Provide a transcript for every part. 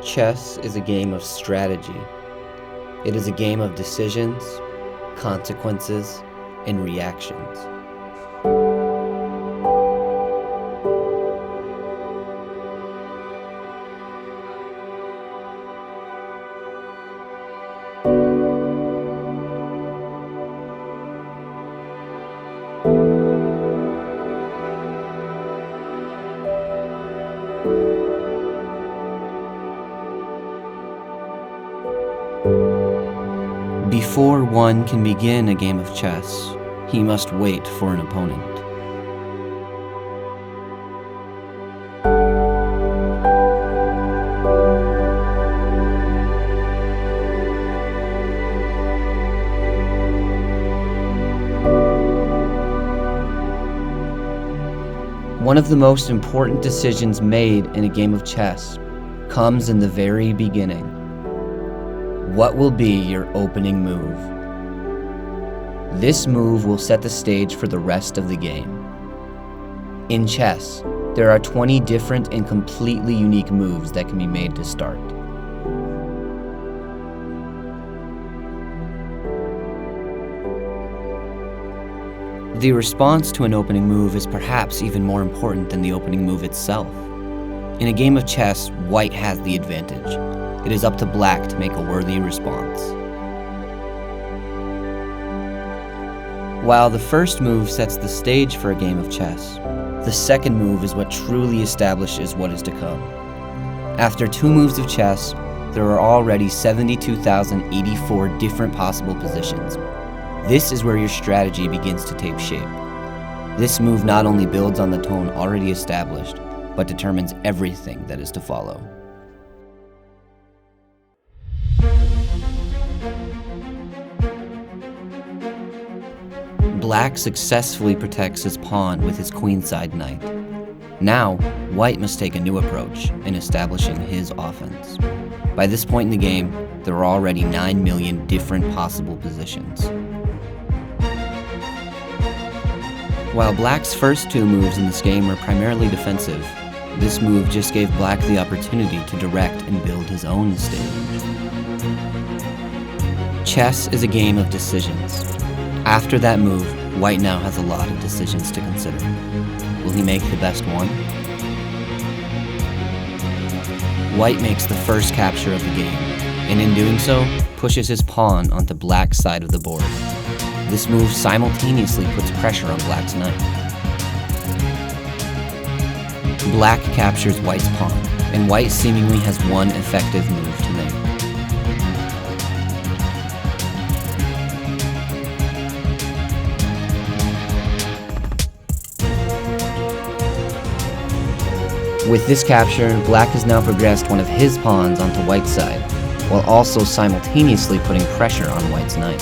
Chess is a game of strategy. It is a game of decisions, consequences, and reactions. Before one can begin a game of chess, he must wait for an opponent. One of the most important decisions made in a game of chess comes in the very beginning. What will be your opening move? This move will set the stage for the rest of the game. In chess, there are 20 different and completely unique moves that can be made to start. The response to an opening move is perhaps even more important than the opening move itself. In a game of chess, white has the advantage. It is up to black to make a worthy response. While the first move sets the stage for a game of chess, the second move is what truly establishes what is to come. After 2 moves of chess, there are already 72,084 different possible positions. This is where your strategy begins to take shape. This move not only builds on the tone already established, but determines everything that is to follow. Black successfully protects his pawn with his queenside knight. Now, white must take a new approach in establishing his offense. By this point in the game, there are already 9 million different possible positions. While black's first 2 moves in this game were primarily defensive, this move just gave black the opportunity to direct and build his own stage. Chess is a game of decisions. After that move, white now has a lot of decisions to consider. Will he make the best one? White makes the first capture of the game, and in doing so, pushes his pawn onto black's side of the board. This move simultaneously puts pressure on black's knight. Black captures white's pawn, and white seemingly has one effective move to make. With this capture, black has now progressed one of his pawns onto white's side, while also simultaneously putting pressure on white's knight.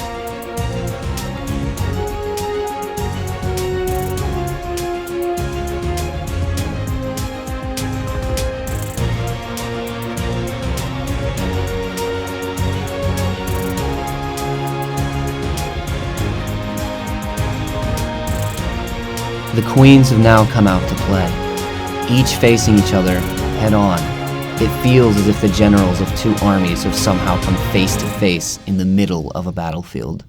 The queens have now come out to play, each facing each other head-on. It feels as if the generals of 2 armies have somehow come face to face in the middle of a battlefield.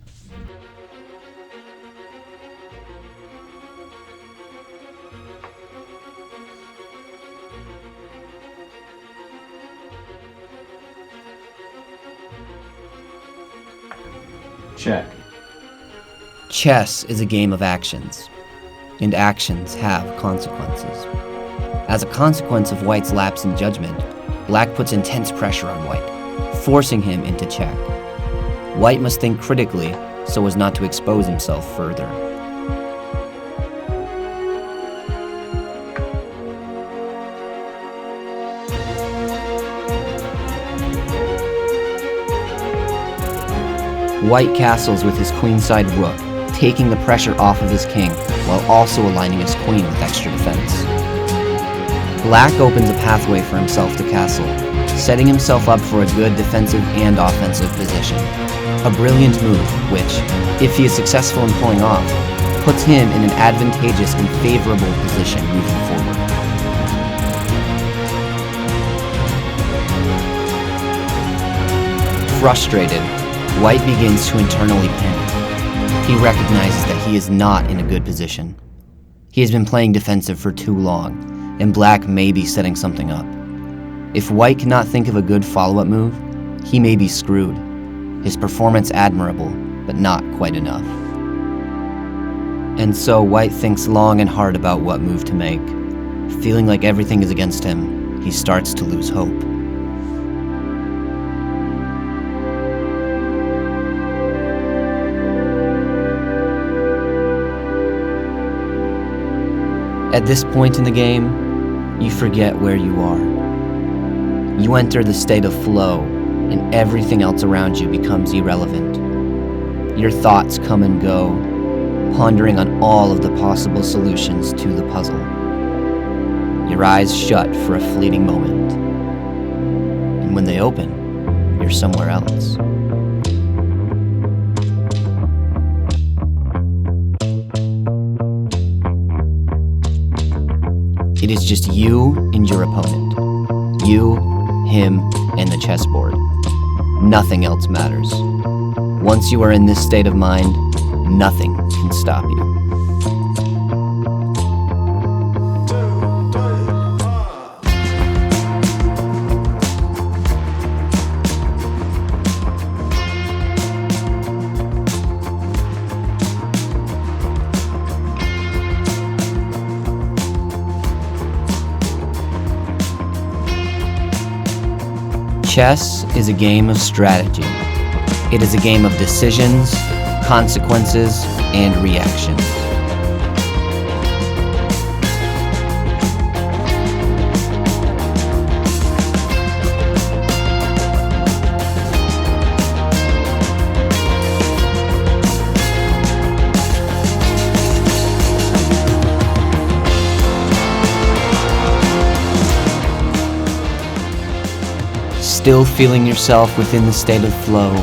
Check. Chess is a game of actions, and actions have consequences. As a consequence of white's lapse in judgment, black puts intense pressure on white, forcing him into check. White must think critically so as not to expose himself further. White castles with his queenside rook, taking the pressure off of his king, while also aligning his queen with extra defense. Black opens a pathway for himself to castle, setting himself up for a good defensive and offensive position. A brilliant move, which, if he is successful in pulling off, puts him in an advantageous and favorable position moving forward. Frustrated, White begins to internally panic. He recognizes that he is not in a good position. He has been playing defensive for too long, and Black may be setting something up. If White cannot think of a good follow-up move, he may be screwed. His performance admirable, but not quite enough. And so White thinks long and hard about what move to make. Feeling like everything is against him, he starts to lose hope. At this point in the game, you forget where you are. You enter the state of flow, and everything else around you becomes irrelevant. Your thoughts come and go, pondering on all of the possible solutions to the puzzle. Your eyes shut for a fleeting moment, and when they open, you're somewhere else. It is just you and your opponent. You, him, and the chessboard. Nothing else matters. Once you are in this state of mind, nothing can stop you. Chess is a game of strategy. It is a game of decisions, consequences, and reactions. Still feeling yourself within the state of flow,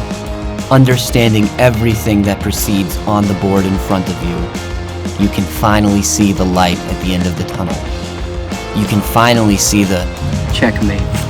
understanding everything that proceeds on the board in front of you, you can finally see the light at the end of the tunnel. You can finally see the checkmate.